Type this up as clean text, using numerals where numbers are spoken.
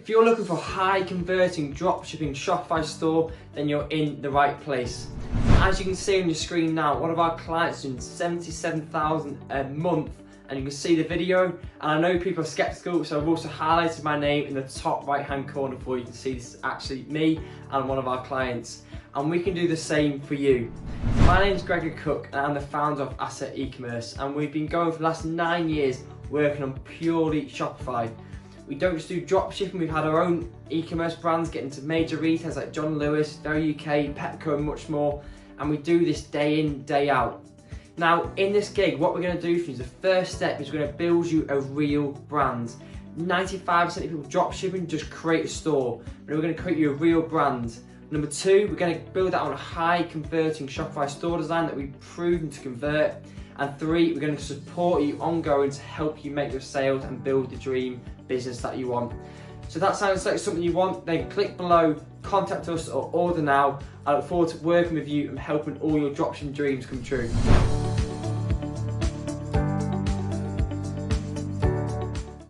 If you're looking for a high converting dropshipping Shopify store, then you're in the right place. As you can see on your screen now, one of our clients is doing 77,000 a month, and you can see the video. And I know people are skeptical, so I've also highlighted my name in the top right hand corner for you. You can see this is actually me and one of our clients. And we can do the same for you. My name is Gregory Cook and I'm the founder of Asset E-Commerce, and we've been going for the last 9 years working on purely Shopify. We don't just do dropshipping, we've had our own e-commerce brands get into major retailers like John Lewis, Very UK, Petco and much more, and we do this day in, day out. Now in this gig, what we're going to do for you is the first step is we're going to build you a real brand. 95% of people dropshipping just create a store, but we're going to create you a real brand. Number two, we're going to build that on a high converting Shopify store design that we've proven to convert. And three, we're going to support you ongoing to help you make your sales and build the dream business that you want. So if that sounds like something you want, then click below, contact us or order now. I look forward to working with you and helping all your dropshipping dreams come true.